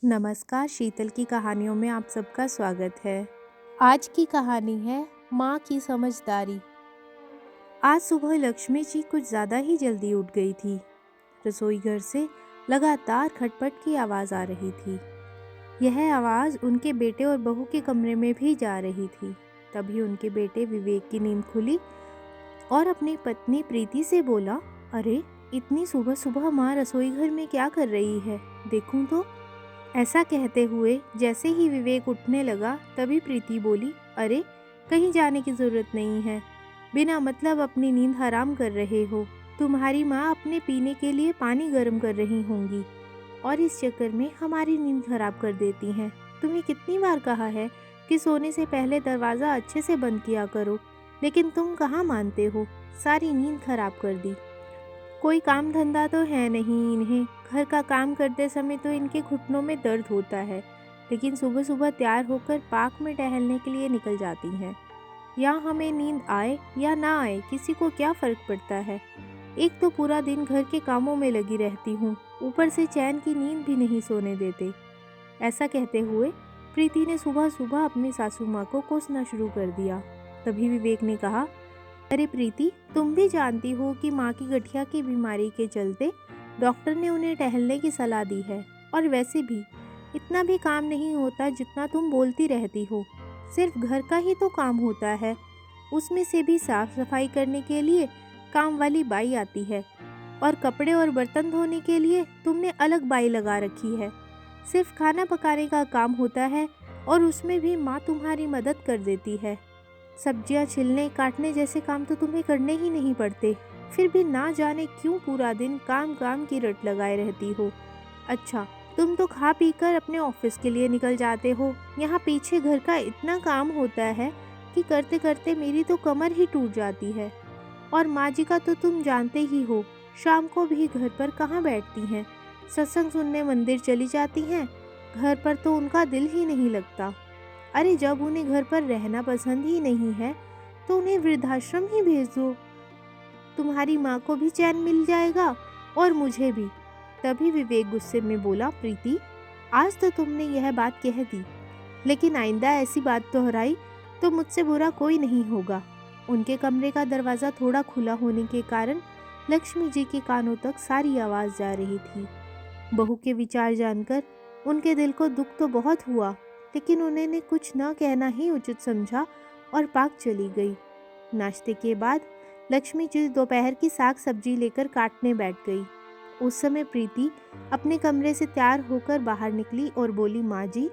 नमस्कार, शीतल की कहानियों में आप सबका स्वागत है। आज की कहानी है माँ की समझदारी। आज सुबह लक्ष्मी जी कुछ ज़्यादा ही जल्दी उठ गई थी। रसोई घर से लगातार खटपट की आवाज़ आ रही थी। यह आवाज़ उनके बेटे और बहू के कमरे में भी जा रही थी। तभी उनके बेटे विवेक की नींद खुली और अपनी पत्नी प्रीति से बोला, अरे इतनी सुबह सुबह माँ रसोई घर में क्या कर रही है, देखूं तो। ऐसा कहते हुए जैसे ही विवेक उठने लगा तभी प्रीति बोली, अरे कहीं जाने की ज़रूरत नहीं है, बिना मतलब अपनी नींद हराम कर रहे हो। तुम्हारी माँ अपने पीने के लिए पानी गर्म कर रही होंगी और इस चक्कर में हमारी नींद खराब कर देती हैं। तुम्हें कितनी बार कहा है कि सोने से पहले दरवाज़ा अच्छे से बंद किया करो, लेकिन तुम कहाँ मानते हो, सारी नींद खराब कर दी। कोई काम धंधा तो है नहीं इन्हें, घर का काम करते समय तो इनके घुटनों में दर्द होता है, लेकिन सुबह सुबह तैयार होकर पार्क में टहलने के लिए निकल जाती हैं। यहाँ हमें नींद आए या ना आए किसी को क्या फ़र्क पड़ता है। एक तो पूरा दिन घर के कामों में लगी रहती हूँ, ऊपर से चैन की नींद भी नहीं सोने देते। ऐसा कहते हुए प्रीति ने सुबह सुबह अपनी सासू माँ को कोसना शुरू कर दिया। तभी विवेक ने कहा, अरे प्रीति, तुम भी जानती हो कि माँ की गठिया की बीमारी के चलते डॉक्टर ने उन्हें टहलने की सलाह दी है। और वैसे भी इतना भी काम नहीं होता जितना तुम बोलती रहती हो। सिर्फ घर का ही तो काम होता है, उसमें से भी साफ सफाई करने के लिए काम वाली बाई आती है और कपड़े और बर्तन धोने के लिए तुमने अलग बाई लगा रखी है। सिर्फ खाना पकाने का काम होता है और उसमें भी माँ तुम्हारी मदद कर देती है। सब्जियां छिलने काटने जैसे काम तो तुम्हें करने ही नहीं पड़ते, फिर भी ना जाने क्यों पूरा दिन काम काम की रट लगाए रहती हो। अच्छा, तुम तो खा पी कर अपने ऑफिस के लिए निकल जाते हो। यहाँ पीछे घर का इतना काम होता है कि करते करते मेरी तो कमर ही टूट जाती है। और माँ जी का तो तुम जानते ही हो, शाम को भी घर पर कहाँ बैठती हैं, सत्संग सुनने मंदिर चली जाती हैं। घर पर तो उनका दिल ही नहीं लगता। अरे जब उन्हें घर पर रहना पसंद ही नहीं है तो उन्हें वृद्धाश्रम ही भेज दो, तुम्हारी माँ को भी चैन मिल जाएगा और मुझे भी। तभी विवेक गुस्से में बोला, प्रीति, आज तो तुमने यह बात कह दी, लेकिन आइंदा ऐसी बात दोहराई तो मुझसे बुरा कोई नहीं होगा। उनके कमरे का दरवाज़ा थोड़ा खुला होने के कारण लक्ष्मी जी के कानों तक सारी आवाज़ जा रही थी। बहू के विचार जानकर उनके दिल को दुख तो बहुत हुआ, लेकिन उन्होंने कुछ न कहना ही उचित समझा और पार्क चली गई। नाश्ते के बाद लक्ष्मी जी दोपहर की साग सब्जी लेकर काटने बैठ गई। उस समय प्रीति अपने कमरे से तैयार होकर बाहर निकली और बोली, माँ जी,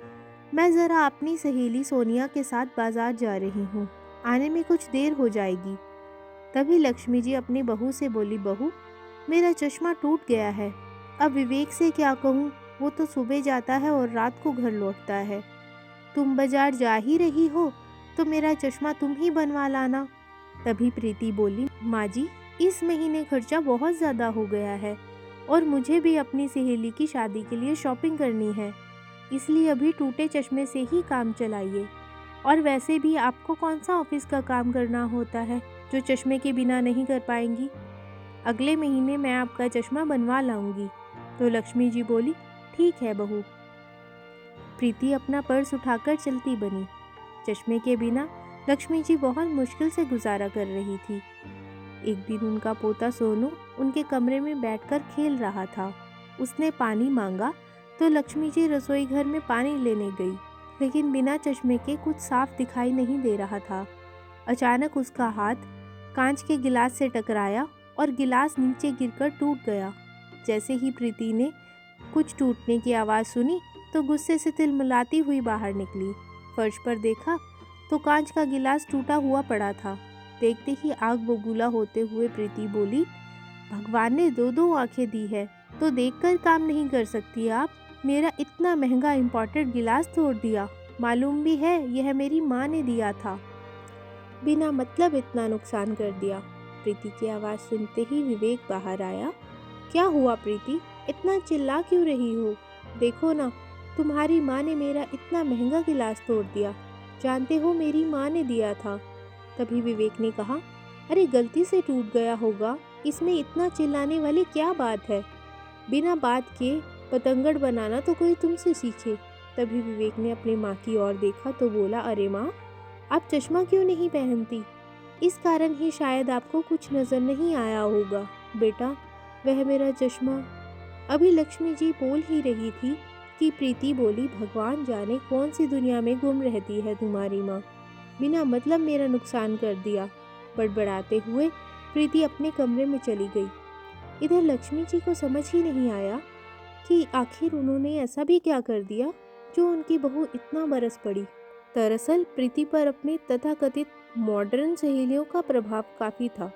मैं ज़रा अपनी सहेली सोनिया के साथ बाजार जा रही हूँ, आने में कुछ देर हो जाएगी। तभी लक्ष्मी जी अपनी बहू से बोली, बहू, मेरा चश्मा टूट गया है, अब विवेक से क्या कहूँ, वो तो सुबह जाता है और रात को घर लौटता है। तुम बाजार जा ही रही हो तो मेरा चश्मा तुम ही बनवा लाना। तभी प्रीति बोली, माँ जी, इस महीने खर्चा बहुत ज़्यादा हो गया है और मुझे भी अपनी सहेली की शादी के लिए शॉपिंग करनी है, इसलिए अभी टूटे चश्मे से ही काम चलाइए। और वैसे भी आपको कौन सा ऑफिस का काम करना होता है जो चश्मे के बिना नहीं कर पाएंगी। अगले महीने मैं आपका चश्मा बनवा लाऊंगी। तो लक्ष्मी जी बोली, ठीक है बहू। प्रीति अपना पर्स उठाकर चलती बनी। चश्मे के बिना लक्ष्मी जी बहुत मुश्किल से गुजारा कर रही थी। एक दिन उनका पोता सोनू उनके कमरे में बैठकर खेल रहा था। उसने पानी मांगा तो लक्ष्मी जी रसोई घर में पानी लेने गई, लेकिन बिना चश्मे के कुछ साफ दिखाई नहीं दे रहा था। अचानक उसका हाथ कांच के गिलास से टकराया और गिलास नीचे गिरकर टूट गया। जैसे ही प्रीति ने कुछ टूटने की आवाज़ सुनी तो गुस्से से तिलमिलाती हुई बाहर निकली। फर्श पर देखा तो कांच का गिलास टूटा हुआ पड़ा था। देखते ही आग बबूला होते हुए प्रीति बोली, भगवान ने दो दो आंखें दी है तो देखकर काम नहीं कर सकती आप। मेरा इतना महंगा इम्पोर्टेड गिलास तोड़ दिया, मालूम भी है यह मेरी माँ ने दिया था, बिना मतलब इतना नुकसान कर दिया। प्रीति की आवाज़ सुनते ही विवेक बाहर आया। क्या हुआ प्रीति, इतना चिल्ला क्यों रही हो? देखो ना, तुम्हारी माँ ने मेरा इतना महंगा गिलास तोड़ दिया, जानते हो मेरी माँ ने दिया था। तभी विवेक ने कहा, अरे गलती से टूट गया होगा, इसमें इतना चिल्लाने वाली क्या बात है। बिना बात के पतंगड़ बनाना तो कोई तुमसे सीखे। तभी विवेक ने अपनी माँ की ओर देखा तो बोला, अरे माँ, आप चश्मा क्यों नहीं पहनती? इस कारण ही शायद आपको कुछ नजर नहीं आया होगा। बेटा, वह मेरा चश्मा। अभी लक्ष्मी जी बोल ही रही थी कि प्रीति बोली, भगवान जाने कौन सी दुनिया में गुम रहती है तुम्हारी माँ, बिना मतलब मेरा नुकसान कर दिया। बड़बड़ाते हुए प्रीति अपने कमरे में चली गई। इधर लक्ष्मी जी को समझ ही नहीं आया कि आखिर उन्होंने ऐसा भी क्या कर दिया जो उनकी बहू इतना बरस पड़ी। दरअसल प्रीति पर अपनी तथाकथित मॉडर्न सहेलियों का प्रभाव काफ़ी था।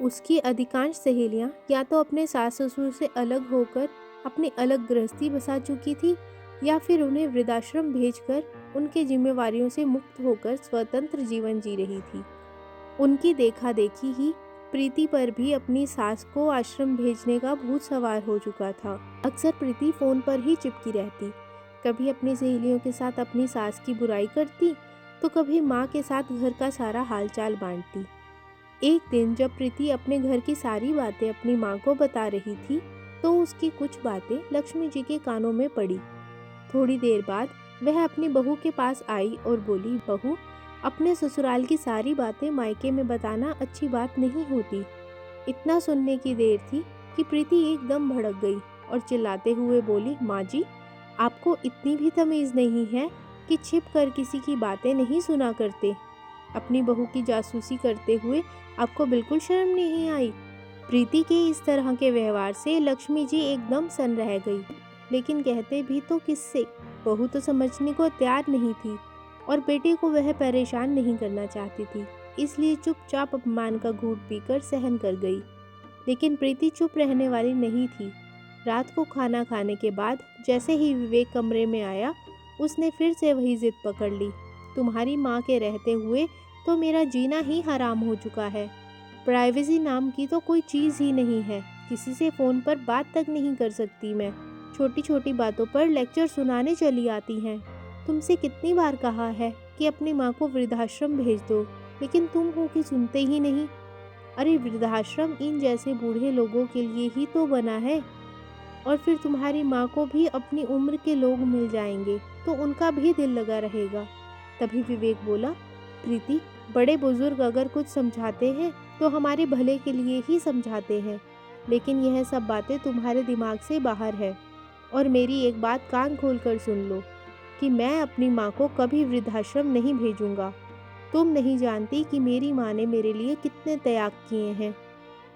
उसकी अधिकांश सहेलियां या तो अपने सास ससुर से अलग होकर अपनी अलग गृहस्थी बसा चुकी थी, या फिर उन्हें वृद्धाश्रम भेजकर उनके जिम्मेवारियों से मुक्त होकर स्वतंत्र जीवन जी रही थी। उनकी देखा देखी ही प्रीति पर भी अपनी सास को आश्रम भेजने का भूत सवार हो चुका था। अक्सर प्रीति फोन पर ही चिपकी रहती, कभी अपनी सहेलियों के साथ अपनी सास की बुराई करती तो कभी माँ के साथ घर का सारा हालचाल बांटती। एक दिन जब प्रीति अपने घर की सारी बातें अपनी माँ को बता रही थी तो उसकी कुछ बातें लक्ष्मी जी के कानों में पड़ी। थोड़ी देर बाद वह अपनी बहू के पास आई और बोली, बहू, अपने ससुराल की सारी बातें मायके में बताना अच्छी बात नहीं होती। इतना सुनने की देर थी कि प्रीति एकदम भड़क गई और चिल्लाते हुए बोली, माँ जी, आपको इतनी भी तमीज़ नहीं है कि छिप कर किसी की बातें नहीं सुना करते। अपनी बहू की जासूसी करते हुए आपको बिल्कुल शर्म नहीं आई। प्रीति के इस तरह के व्यवहार से लक्ष्मी जी एकदम सन रह गई, लेकिन कहते भी तो किससे। बहू तो समझने को तैयार नहीं थी और बेटे को वह परेशान नहीं करना चाहती थी, इसलिए चुपचाप अपमान का घूंट पीकर सहन कर गई। लेकिन प्रीति चुप रहने वाली नहीं थी। रात को खाना खाने के बाद जैसे ही विवेक कमरे में आया, उसने फिर से वही जिद पकड़ ली, तुम्हारी माँ के रहते हुए तो मेरा जीना ही हराम हो चुका है। प्राइवेसी नाम की तो कोई चीज़ ही नहीं है, किसी से फ़ोन पर बात तक नहीं कर सकती मैं। छोटी छोटी बातों पर लेक्चर सुनाने चली आती हैं। तुमसे कितनी बार कहा है कि अपनी माँ को वृद्धाश्रम भेज दो, लेकिन तुम हो कि सुनते ही नहीं। अरे वृद्धाश्रम इन जैसे बूढ़े लोगों के लिए ही तो बना है, और फिर तुम्हारी माँ को भी अपनी उम्र के लोग मिल जाएंगे तो उनका भी दिल लगा रहेगा। तभी विवेक बोला, प्रीति, बड़े बुजुर्ग अगर कुछ समझाते हैं तो हमारे भले के लिए ही समझाते हैं, लेकिन यह सब बातें तुम्हारे दिमाग से बाहर है। और मेरी एक बात कान खोल कर सुन लो कि मैं अपनी माँ को कभी वृद्धाश्रम नहीं भेजूंगा। तुम नहीं जानती कि मेरी माँ ने मेरे लिए कितने त्याग किए हैं,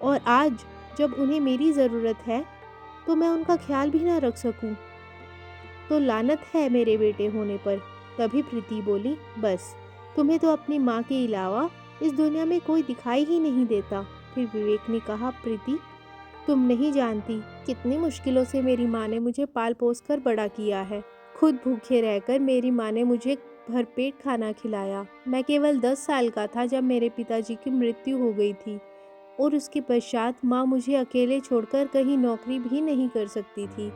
और आज जब उन्हें मेरी ज़रूरत है तो मैं उनका ख्याल भी ना रख सकूं, तो लानत है मेरे बेटे होने पर। तभी प्रीति बोली, बस, तुम्हें तो अपनी माँ के अलावा इस दुनिया में कोई दिखाई ही नहीं देता। फिर विवेक ने कहा, प्रीति, तुम नहीं जानती कितनी मुश्किलों से मेरी माँ ने मुझे पाल पोस कर बड़ा किया है। खुद भूखे रहकर मेरी माँ ने मुझे भरपेट खाना खिलाया। मैं केवल 10 साल का था जब मेरे पिताजी की मृत्यु हो गई थी, और उसके पश्चात माँ मुझे अकेले छोड़कर कहीं नौकरी भी नहीं कर सकती थी।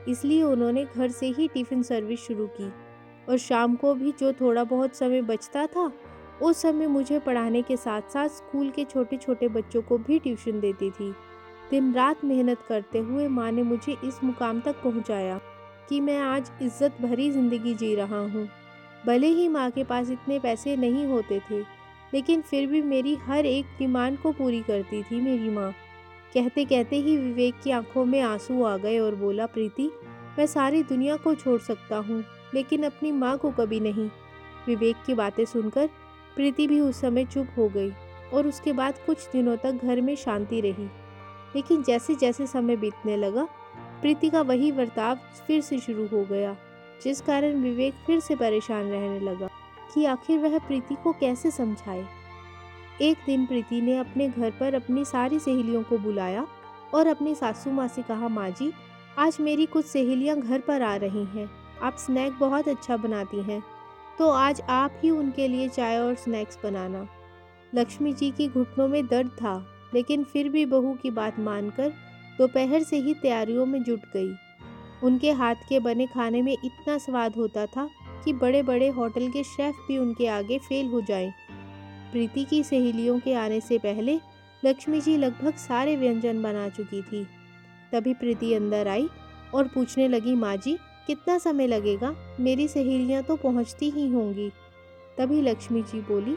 इसलिए उन्होंने घर से ही टिफ़िन सर्विस शुरू की, और शाम को भी जो थोड़ा बहुत समय बचता था उस समय मुझे पढ़ाने के साथ साथ स्कूल के छोटे छोटे बच्चों को भी ट्यूशन देती थी। दिन रात मेहनत करते हुए माँ ने मुझे इस मुकाम तक पहुँचाया कि मैं आज इज्जत भरी ज़िंदगी जी रहा हूँ। भले ही माँ के पास इतने पैसे नहीं होते थे, लेकिन फिर भी मेरी हर एक डिमांड को पूरी करती थी मेरी माँ। कहते कहते ही विवेक की आंखों में आंसू आ गए और बोला, प्रीति, मैं सारी दुनिया को छोड़ सकता हूँ, लेकिन अपनी माँ को कभी नहीं। विवेक की बातें सुनकर प्रीति भी उस समय चुप हो गई, और उसके बाद कुछ दिनों तक घर में शांति रही। लेकिन जैसे जैसे समय बीतने लगा, प्रीति का वही बर्ताव फिर से शुरू हो गया, जिस कारण विवेक फिर से परेशान रहने लगा कि आखिर वह प्रीति को कैसे समझाए। एक दिन प्रीति ने अपने घर पर अपनी सारी सहेलियों को बुलाया और अपनी सासू माँ से कहा, माँ जी, आज मेरी कुछ सहेलियाँ घर पर आ रही हैं। आप स्नैक बहुत अच्छा बनाती हैं, तो आज आप ही उनके लिए चाय और स्नैक्स बनाना। लक्ष्मी जी की घुटनों में दर्द था, लेकिन फिर भी बहू की बात मानकर दोपहर से ही तैयारियों में जुट गई। उनके हाथ के बने खाने में इतना स्वाद होता था कि बड़े बड़े होटल के शेफ भी उनके आगे फेल हो जाएं। प्रीति की सहेलियों के आने से पहले लक्ष्मी जी लगभग सारे व्यंजन बना चुकी थी। तभी प्रीति अंदर आई और पूछने लगी, माँ जी कितना समय लगेगा, मेरी सहेलियाँ तो पहुँचती ही होंगी। तभी लक्ष्मी जी बोली,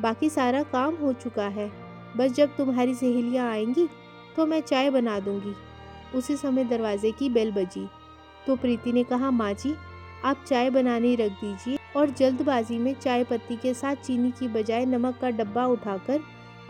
बाकी सारा काम हो चुका है, बस जब तुम्हारी सहेलियाँ आएंगी तो मैं चाय बना दूंगी। उसी समय दरवाजे की बेल बजी तो प्रीति ने कहा, माँ जी आप चाय बनाने रख दीजिए, और जल्दबाजी में चाय पत्ती के साथ चीनी की बजाय नमक का डब्बा उठाकर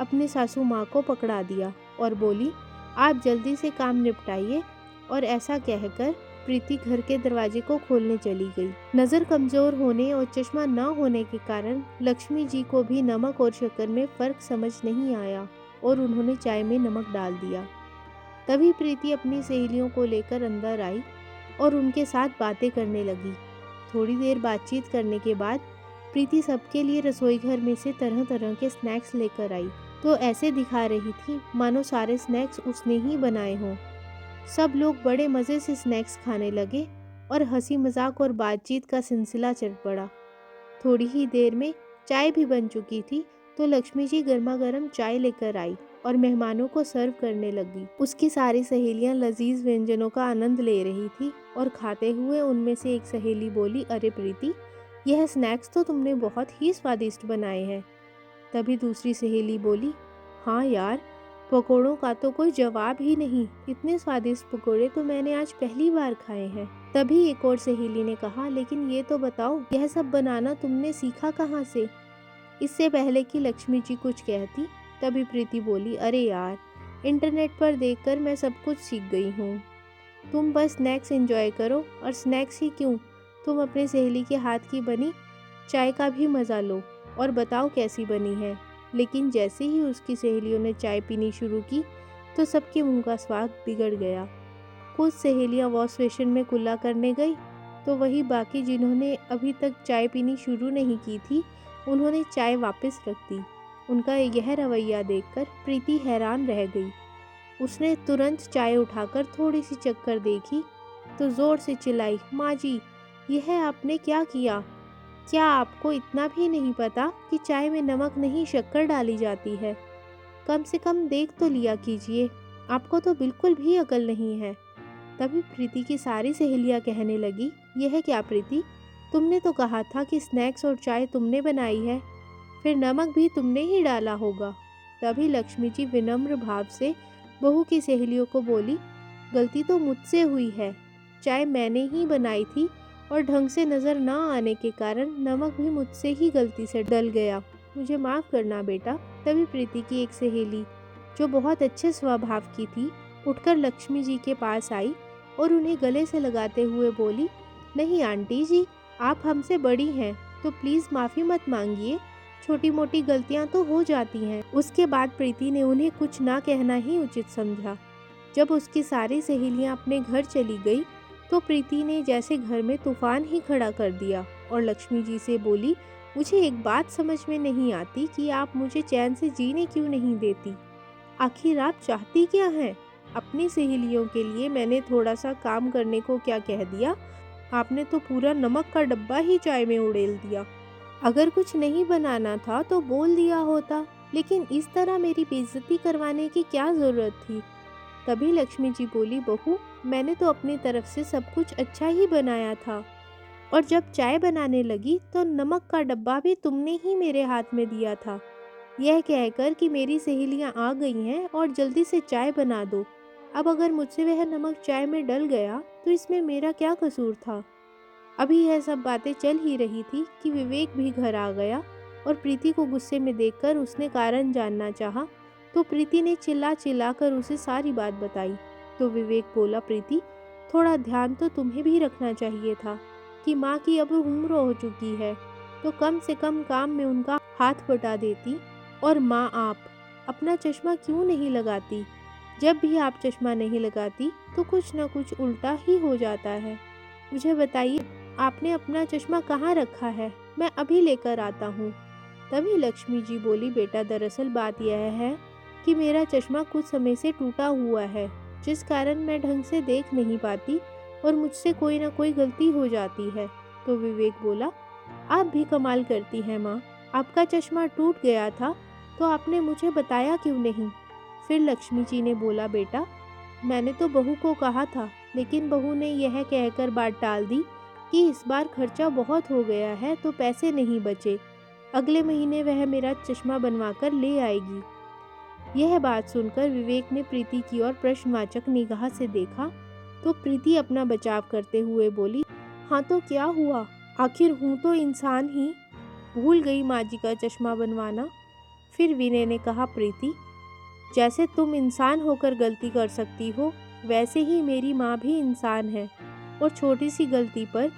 अपने सासू माँ को पकड़ा दिया और बोली, आप जल्दी से काम निपटाइए। और ऐसा कहकर प्रीति घर के दरवाजे को खोलने चली गई। नज़र कमज़ोर होने और चश्मा न होने के कारण लक्ष्मी जी को भी नमक और शक्कर में फ़र्क समझ नहीं आया और उन्होंने चाय में नमक डाल दिया। तभी प्रीति अपनी सहेलियों को लेकर अंदर आई और उनके साथ बातें करने लगी। थोड़ी देर बातचीत करने के बाद प्रीति सबके लिए रसोई घर में से तरह तरह के स्नैक्स लेकर आई, तो ऐसे दिखा रही थी मानो सारे स्नैक्स उसने ही बनाए हों। सब लोग बड़े मज़े से स्नैक्स खाने लगे और हंसी मजाक और बातचीत का सिलसिला चल पड़ा। थोड़ी ही देर में चाय भी बन चुकी थी, तो लक्ष्मी जी गर्मा गर्म चाय लेकर आई और मेहमानों को सर्व करने लगी। उसकी सारी सहेलियां लजीज व्यंजनों का आनंद ले रही थी और खाते हुए उनमें से एक सहेली बोली, अरे प्रीति, यह स्नैक्स तो तुमने बहुत ही स्वादिष्ट बनाए हैं। तभी दूसरी सहेली बोली, हाँ यार, पकोड़ों का तो कोई जवाब ही नहीं, इतने स्वादिष्ट पकोड़े तो मैंने आज पहली बार खाए हैं। तभी एक और सहेली ने कहा, लेकिन ये तो बताओ, यह सब बनाना तुमने सीखा कहाँ से? इससे पहले कि लक्ष्मी जी कुछ कहती, तभी प्रीति बोली, अरे यार, इंटरनेट पर देखकर मैं सब कुछ सीख गई हूँ। तुम बस स्नैक्स एंजॉय करो, और स्नैक्स ही क्यों, तुम अपने सहेली के हाथ की बनी चाय का भी मज़ा लो और बताओ कैसी बनी है। लेकिन जैसे ही उसकी सहेलियों ने चाय पीनी शुरू की तो सबके मुंह का स्वाद बिगड़ गया। कुछ सहेलियां वॉश बेसिन में कुल्ला करने गई, तो वही बाकी जिन्होंने अभी तक चाय पीनी शुरू नहीं की थी, उन्होंने चाय वापस रख दी। उनका यह रवैया देखकर प्रीति हैरान रह गई। उसने तुरंत चाय उठाकर थोड़ी सी चक्कर देखी तो ज़ोर से चिल्लाई, माँ जी, यह आपने क्या किया? क्या आपको इतना भी नहीं पता कि चाय में नमक नहीं शक्कर डाली जाती है? कम से कम देख तो लिया कीजिए, आपको तो बिल्कुल भी अकल नहीं है। तभी प्रीति की सारी सहेलियां कहने लगी, यह क्या प्रीति, तुमने तो कहा था कि स्नैक्स और चाय तुमने बनाई है, फिर नमक भी तुमने ही डाला होगा। तभी लक्ष्मी जी विनम्र भाव से बहू की सहेलियों को बोली, गलती तो मुझसे हुई है, चाय मैंने ही बनाई थी और ढंग से नज़र ना आने के कारण नमक भी मुझसे ही गलती से डल गया, मुझे माफ़ करना बेटा। तभी प्रीति की एक सहेली, जो बहुत अच्छे स्वभाव की थी, उठकर लक्ष्मी जी के पास आई और उन्हें गले से लगाते हुए बोली, नहीं आंटी जी, आप हमसे बड़ी हैं तो प्लीज़ माफ़ी मत मांगिए, छोटी मोटी गलतियां तो हो जाती हैं। उसके बाद प्रीति ने उन्हें कुछ ना कहना ही उचित समझा। जब उसकी सारी सहेलियां अपने घर चली गई तो प्रीति ने जैसे घर में तूफान ही खड़ा कर दिया और लक्ष्मी जी से बोली, मुझे एक बात समझ में नहीं आती कि आप मुझे चैन से जीने क्यों नहीं देती। आखिर आप चाहती क्या हैं? अपनी सहेलियों के लिए मैंने थोड़ा सा काम करने को क्या कह दिया, आपने तो पूरा नमक का डब्बा ही चाय में उड़ेल दिया। अगर कुछ नहीं बनाना था तो बोल दिया होता, लेकिन इस तरह मेरी बेइज्जती करवाने की क्या ज़रूरत थी? तभी लक्ष्मी जी बोली, बहू, मैंने तो अपनी तरफ से सब कुछ अच्छा ही बनाया था, और जब चाय बनाने लगी तो नमक का डब्बा भी तुमने ही मेरे हाथ में दिया था, यह कहकर कि मेरी सहेलियां आ गई हैं और जल्दी से चाय बना दो। अब अगर मुझसे वह नमक चाय में डल गया तो इसमें मेरा क्या कसूर था? अभी यह सब बातें चल ही रही थी कि विवेक भी घर आ गया और प्रीति को गुस्से में देखकर उसने कारण जानना चाहा, तो प्रीति ने चिल्ला चिल्ला कर उसे सारी बात बताई। तो विवेक बोला, प्रीति, थोड़ा ध्यान तो तुम्हें भी रखना चाहिए था कि माँ की अब उम्र हो चुकी है, तो कम से कम काम में उनका हाथ बटा देती। और माँ, आप अपना चश्मा क्यों नहीं लगाती? जब भी आप चश्मा नहीं लगाती तो कुछ न कुछ उल्टा ही हो जाता है। मुझे बताइए, आपने अपना चश्मा कहाँ रखा है? मैं अभी लेकर आता हूँ। तभी लक्ष्मी जी बोली, बेटा, दरअसल बात यह है कि मेरा चश्मा कुछ समय से टूटा हुआ है, जिस कारण मैं ढंग से देख नहीं पाती और मुझसे कोई ना कोई गलती हो जाती है। तो विवेक बोला, आप भी कमाल करती हैं माँ, आपका चश्मा टूट गया था तो आपने मुझे बताया क्यों नहीं? फिर लक्ष्मी जी ने बोला, बेटा, मैंने तो बहू को कहा था, लेकिन बहू ने यह कहकर बात टाल दी कि इस बार खर्चा बहुत हो गया है तो पैसे नहीं बचे, अगले महीने वह मेरा चश्मा बनवाकर ले आएगी। यह बात सुनकर विवेक ने प्रीति की ओर प्रश्नवाचक निगाह से देखा तो प्रीति अपना बचाव करते हुए बोली, हाँ तो क्या हुआ, आखिर हूँ तो इंसान ही, भूल गई माँ जी का चश्मा बनवाना। फिर विनय ने कहा, प्रीति जैसे तुम इंसान होकर गलती कर सकती हो वैसे ही मेरी माँ भी इंसान है, और छोटी सी गलती पर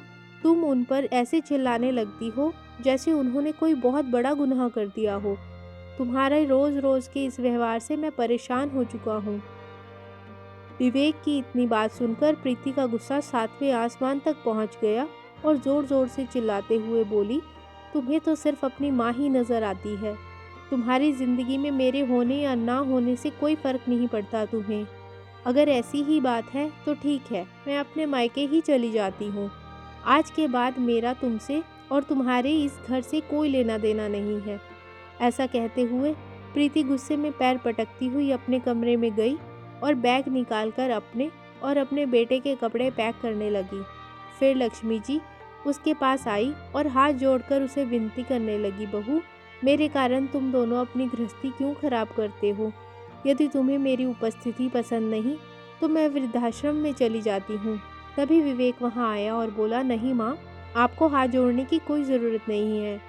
तुम उन पर ऐसे चिल्लाने लगती हो जैसे उन्होंने कोई बहुत बड़ा गुनाह कर दिया हो। तुम्हारे रोज रोज के इस व्यवहार से मैं परेशान हो चुका हूँ। विवेक की इतनी बात सुनकर प्रीति का गुस्सा 7वें आसमान तक पहुँच गया और जोर जोर से चिल्लाते हुए बोली, तुम्हें तो सिर्फ अपनी माँ ही नजर आती है। तुम्हारी जिंदगी में मेरे होने या ना होने से कोई फर्क नहीं पड़ता तुम्हें। अगर ऐसी ही बात है तो ठीक है, मैं अपने मायके ही चली जाती हूँ। आज के बाद मेरा तुमसे और तुम्हारे इस घर से कोई लेना देना नहीं है। ऐसा कहते हुए प्रीति गुस्से में पैर पटकती हुई अपने कमरे में गई और बैग निकालकर अपने और अपने बेटे के कपड़े पैक करने लगी। फिर लक्ष्मी जी उसके पास आई और हाथ जोड़कर उसे विनती करने लगी, बहू मेरे कारण तुम दोनों अपनी गृहस्थी क्यों खराब करते हो? यदि तुम्हें मेरी उपस्थिति पसंद नहीं तो मैं वृद्धाश्रम में चली जाती हूँ। तभी विवेक वहाँ आया और बोला, नहीं माँ, आपको हाथ जोड़ने की कोई ज़रूरत नहीं है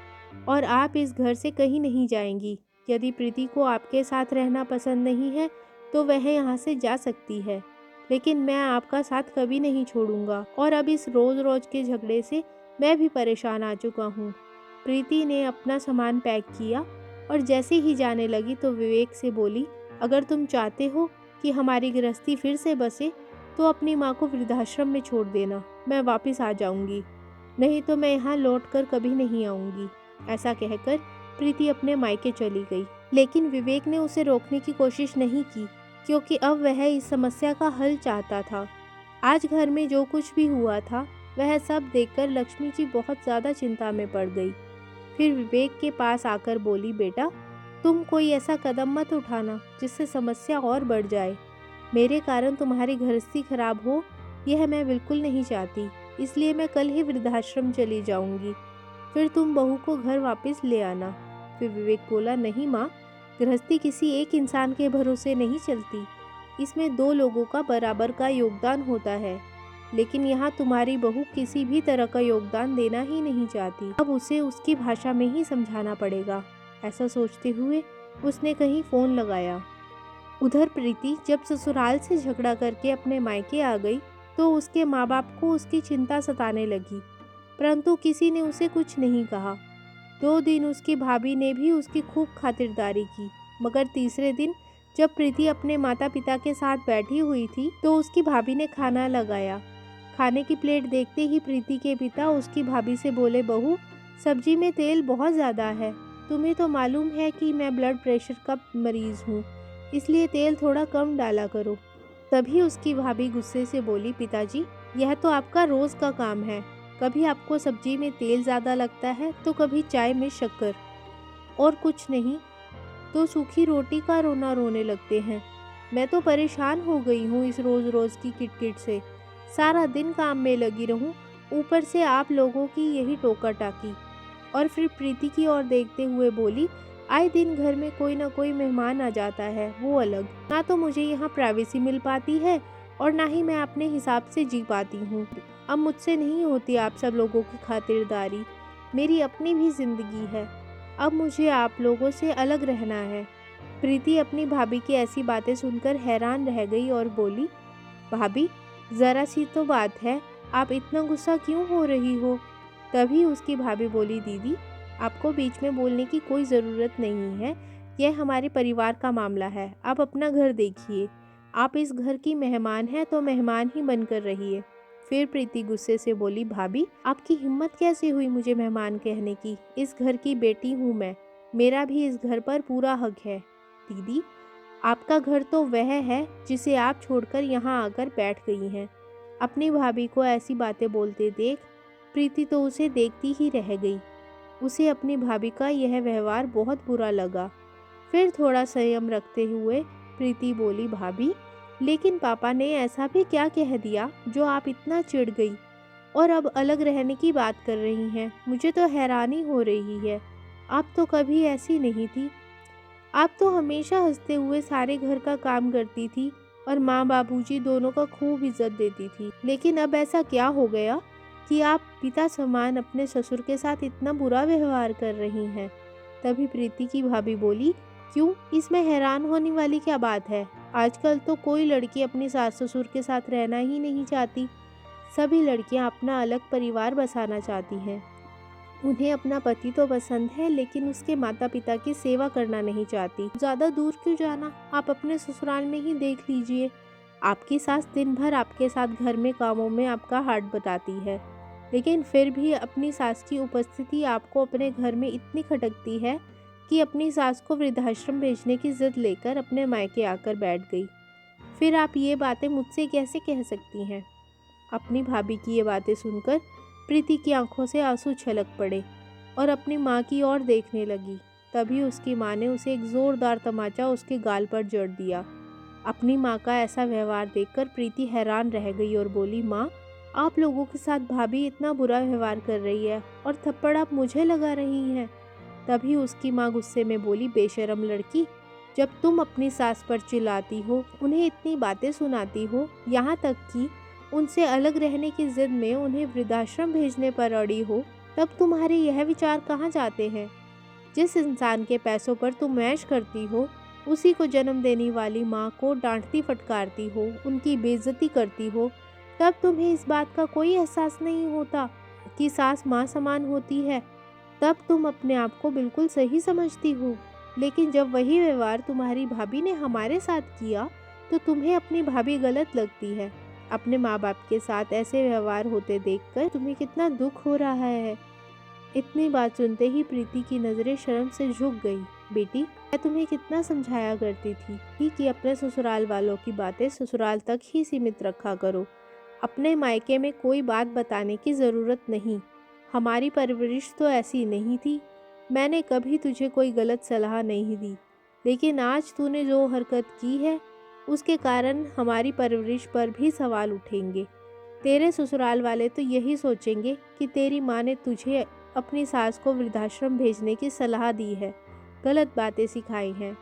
और आप इस घर से कहीं नहीं जाएंगी। यदि प्रीति को आपके साथ रहना पसंद नहीं है तो वह यहाँ से जा सकती है, लेकिन मैं आपका साथ कभी नहीं छोड़ूंगा और अब इस रोज रोज के झगड़े से मैं भी परेशान आ चुका हूँ। प्रीति ने अपना सामान पैक किया और जैसे ही जाने लगी तो विवेक से बोली, अगर तुम चाहते हो कि हमारी गृहस्थी फिर से बसे तो अपनी माँ को वृद्धाश्रम में छोड़ देना, मैं वापस आ जाऊंगी, नहीं तो मैं यहाँ लौट कर कभी नहीं आऊंगी। ऐसा कहकर प्रीति अपने मायके चली गई, लेकिन विवेक ने उसे रोकने की कोशिश नहीं की क्योंकि अब वह इस समस्या का हल चाहता था। आज घर में जो कुछ भी हुआ था वह सब देखकर लक्ष्मी जी बहुत ज़्यादा चिंता में पड़ गई। फिर विवेक के पास आकर बोली, बेटा तुम कोई ऐसा कदम मत उठाना जिससे समस्या और बढ़ जाए। मेरे कारण तुम्हारी गृहस्थी खराब हो यह मैं बिल्कुल नहीं चाहती, इसलिए मैं कल ही वृद्धाश्रम चली जाऊंगी, फिर तुम बहू को घर वापस ले आना। फिर विवेक बोला, नहीं माँ, गृहस्थी किसी एक इंसान के भरोसे नहीं चलती, इसमें 2 लोगों का बराबर का योगदान होता है, लेकिन यहाँ तुम्हारी बहू किसी भी तरह का योगदान देना ही नहीं चाहती, अब उसे उसकी भाषा में ही समझाना पड़ेगा। ऐसा सोचते हुए उसने कहीं फ़ोन लगाया। उधर प्रीति जब ससुराल से झगड़ा करके अपने मायके आ गई तो उसके माँ बाप को उसकी चिंता सताने लगी, परंतु किसी ने उसे कुछ नहीं कहा। 2 दिन उसकी भाभी ने भी उसकी खूब खातिरदारी की, मगर तीसरे दिन जब प्रीति अपने माता पिता के साथ बैठी हुई थी तो उसकी भाभी ने खाना लगाया। खाने की प्लेट देखते ही प्रीति के पिता उसकी भाभी से बोले, बहू सब्जी में तेल बहुत ज़्यादा है, तुम्हें तो मालूम है कि मैं ब्लड प्रेशर का मरीज़ हूँ, इसलिए तेल थोड़ा कम डाला करो। तभी उसकी भाभी गुस्से से बोली, पिताजी यह तो आपका रोज़ का काम है, कभी आपको सब्जी में तेल ज़्यादा लगता है तो कभी चाय में शक्कर, और कुछ नहीं तो सूखी रोटी का रोना रोने लगते हैं। मैं तो परेशान हो गई हूँ इस रोज़ रोज़ की किटकिट से, सारा दिन काम में लगी रहूँ, ऊपर से आप लोगों की यही टोका टाकी। और फिर प्रीति की ओर देखते हुए बोली, आए दिन घर में कोई ना कोई मेहमान आ जाता है, वो अलग, ना तो मुझे यहाँ प्राइवेसी मिल पाती है और ना ही मैं अपने हिसाब से जी पाती हूँ। अब मुझसे नहीं होती आप सब लोगों की खातिरदारी, मेरी अपनी भी ज़िंदगी है, अब मुझे आप लोगों से अलग रहना है। प्रीति अपनी भाभी की ऐसी बातें सुनकर हैरान रह गई और बोली, भाभी ज़रा सी तो बात है, आप इतना गुस्सा क्यों हो रही हो? तभी उसकी भाभी बोली, दीदी आपको बीच में बोलने की कोई ज़रूरत नहीं है, यह हमारे परिवार का मामला है, आप अपना घर देखिए, आप इस घर की मेहमान हैं तो मेहमान ही बनकर रहिए। फिर प्रीति गुस्से से बोली, भाभी आपकी हिम्मत कैसे हुई मुझे मेहमान कहने की? इस घर की बेटी हूँ मैं, मेरा भी इस घर पर पूरा हक है। दीदी आपका घर तो वह है जिसे आप छोड़कर यहाँ आकर बैठ गई हैं। अपनी भाभी को ऐसी बातें बोलते देख प्रीति तो उसे देखती ही रह गई। उसे अपनी भाभी का यह व्यवहार बहुत बुरा लगा। फिर थोड़ा संयम रखते हुए प्रीति बोली, भाभी लेकिन पापा ने ऐसा भी क्या कह दिया जो आप इतना चिढ़ गई और अब अलग रहने की बात कर रही हैं? मुझे तो हैरानी हो रही है। आप तो कभी ऐसी नहीं थी। आप तो हमेशा हंसते हुए सारे घर का काम करती थी और माँ बाबूजी दोनों का खूब इज्जत देती थी। लेकिन अब ऐसा क्या हो गया कि आप पिता समान अपने ससुर के साथ इतना बुरा व्यवहार कर रही हैं? तभी प्रीति की भाभी बोली, क्यों, इसमें हैरान होने वाली क्या बात है? आजकल तो कोई लड़की अपनी सास ससुर के साथ रहना ही नहीं चाहती। सभी लड़कियां अपना अलग परिवार बसाना चाहती हैं। उन्हें अपना पति तो पसंद है, लेकिन उसके माता पिता की सेवा करना नहीं चाहती। ज़्यादा दूर क्यों जाना, आप अपने ससुराल में ही देख लीजिए। आपकी सास दिन भर आपके साथ घर में कामों में आपका हाथ बटाती है, लेकिन फिर भी अपनी सास की उपस्थिति आपको अपने घर में इतनी खटकती है कि अपनी सास को वृद्धाश्रम भेजने की जिद लेकर अपने मायके आकर बैठ गई। फिर आप ये बातें मुझसे कैसे कह सकती हैं? अपनी भाभी की ये बातें सुनकर प्रीति की आंखों से आंसू छलक पड़े और अपनी माँ की ओर देखने लगी। तभी उसकी माँ ने उसे एक जोरदार तमाचा उसके गाल पर जड़ दिया। अपनी माँ का ऐसा व्यवहार देखकर प्रीति हैरान रह गई और बोली, माँ, आप लोगों के साथ भाभी इतना बुरा व्यवहार कर रही है और थप्पड़ आप मुझे लगा रही हैं। तभी उसकी माँ गुस्से में बोली, बेशरम लड़की, जब तुम अपनी सास पर चिल्लाती हो, उन्हें इतनी बातें सुनाती हो, यहाँ तक कि उनसे अलग रहने की जिद में उन्हें वृद्धाश्रम भेजने पर अड़ी हो, तब तुम्हारे यह विचार कहाँ जाते हैं? जिस इंसान के पैसों पर तुम ऐश करती हो, उसी को जन्म देने वाली माँ को डांटती फटकारती हो, उनकी बेइज्जती करती हो, तब तुम्हें इस बात का कोई एहसास नहीं होता कि सास माँ समान होती है। तब तुम अपने आप को बिल्कुल सही समझती हो। लेकिन जब वही व्यवहार तुम्हारी भाभी ने हमारे साथ किया, तो तुम्हें अपनी भाभी गलत लगती है। अपने माँ बाप के साथ ऐसे व्यवहार होते देखकर तुम्हें कितना दुख हो रहा है। इतनी बात सुनते ही प्रीति की नज़रें शर्म से झुक गई। बेटी, मैं तुम्हें कितना समझाया करती थी कि अपने ससुराल वालों की बातें ससुराल तक ही सीमित रखा करो। अपने मायके में कोई बात बताने की ज़रूरत नहीं। हमारी परवरिश तो ऐसी नहीं थी। मैंने कभी तुझे कोई गलत सलाह नहीं दी, लेकिन आज तूने जो हरकत की है, उसके कारण हमारी परवरिश पर भी सवाल उठेंगे। तेरे ससुराल वाले तो यही सोचेंगे कि तेरी माँ ने तुझे अपनी सास को वृद्धाश्रम भेजने की सलाह दी है, गलत बातें सिखाई हैं।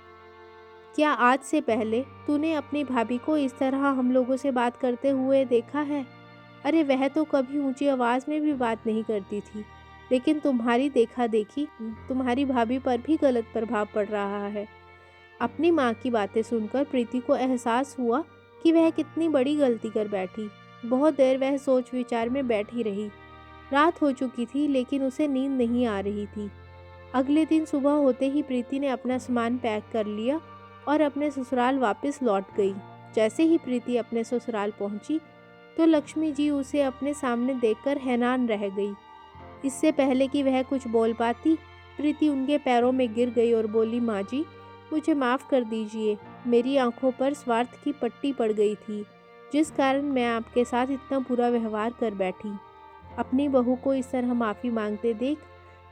क्या आज से पहले तूने अपनी भाभी को इस तरह हम लोगों से बात करते हुए देखा है? अरे वह तो कभी ऊंची आवाज़ में भी बात नहीं करती थी, लेकिन तुम्हारी देखा देखी तुम्हारी भाभी पर भी गलत प्रभाव पड़ रहा है। अपनी माँ की बातें सुनकर प्रीति को एहसास हुआ कि वह कितनी बड़ी गलती कर बैठी। बहुत देर वह सोच विचार में बैठी रही। रात हो चुकी थी, लेकिन उसे नींद नहीं आ रही थी। अगले दिन सुबह होते ही प्रीति ने अपना सामान पैक कर लिया और अपने ससुराल वापस लौट गई। जैसे ही प्रीति अपने ससुराल पहुंची, तो लक्ष्मी जी उसे अपने सामने देखकर हैरान रह गई। इससे पहले कि वह कुछ बोल पाती, प्रीति उनके पैरों में गिर गई और बोली, माँ जी, मुझे माफ़ कर दीजिए। मेरी आंखों पर स्वार्थ की पट्टी पड़ गई थी, जिस कारण मैं आपके साथ इतना बुरा व्यवहार कर बैठी। अपनी बहू को इस तरह माफ़ी मांगते देख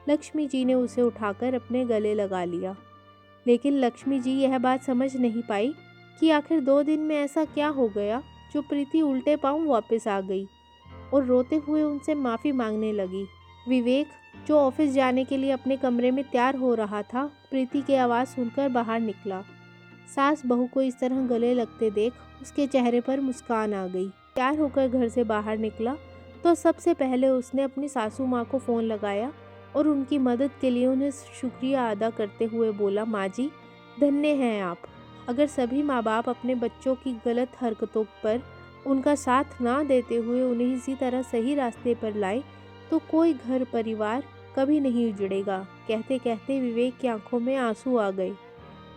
लक्ष्मी जी ने उसे उठाकर अपने गले लगा लिया। लेकिन लक्ष्मी जी यह बात समझ नहीं पाई कि आखिर 2 दिन में ऐसा क्या हो गया जो प्रीति उल्टे पांव वापस आ गई और रोते हुए उनसे माफ़ी मांगने लगी। विवेक, जो ऑफिस जाने के लिए अपने कमरे में तैयार हो रहा था, प्रीति की आवाज़ सुनकर बाहर निकला। सास बहू को इस तरह गले लगते देख उसके चेहरे पर मुस्कान आ गई। तैयार होकर घर से बाहर निकला तो सबसे पहले उसने अपनी सासू माँ को फ़ोन लगाया और उनकी मदद के लिए उन्हें शुक्रिया अदा करते हुए बोला, माँ जी, धन्य हैं आप। अगर सभी माँ बाप अपने बच्चों की गलत हरकतों पर उनका साथ ना देते हुए उन्हें इसी तरह सही रास्ते पर लाए, तो कोई घर परिवार कभी नहीं उजड़ेगा। कहते कहते विवेक की आंखों में आंसू आ गए।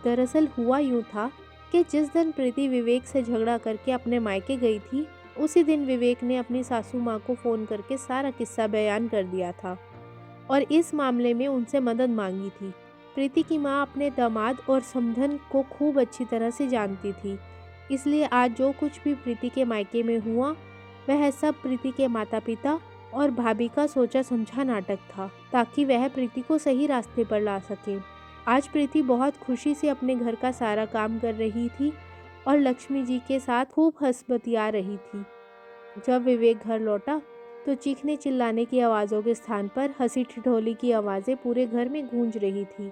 दरअसल हुआ यूँ था कि जिस दिन प्रीति विवेक से झगड़ा करके अपने मायके गई थी, उसी दिन विवेक ने अपनी सासू माँ को फ़ोन करके सारा किस्सा बयान कर दिया था और इस मामले में उनसे मदद मांगी थी। प्रीति की माँ अपने दामाद और समधन को खूब अच्छी तरह से जानती थी, इसलिए आज जो कुछ भी प्रीति के मायके में हुआ, वह सब प्रीति के माता पिता और भाभी का सोचा समझा नाटक था, ताकि वह प्रीति को सही रास्ते पर ला सके। आज प्रीति बहुत खुशी से अपने घर का सारा काम कर रही थी और लक्ष्मी जी के साथ खूब हंस बतिया रही थी। जब विवेक घर लौटा तो चीखने चिल्लाने की आवाज़ों के स्थान पर हंसी ठिठोली की आवाज़ें पूरे घर में गूंज रही थी।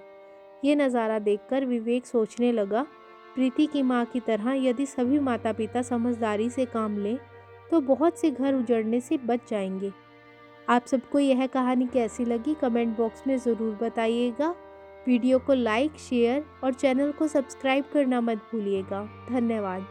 ये नज़ारा देखकर विवेक सोचने लगा, प्रीति की माँ की तरह यदि सभी माता पिता समझदारी से काम लें तो बहुत से घर उजड़ने से बच जाएंगे। आप सबको यह कहानी कैसी लगी कमेंट बॉक्स में ज़रूर बताइएगा। वीडियो को लाइक, शेयर और चैनल को सब्सक्राइब करना मत भूलिएगा। धन्यवाद।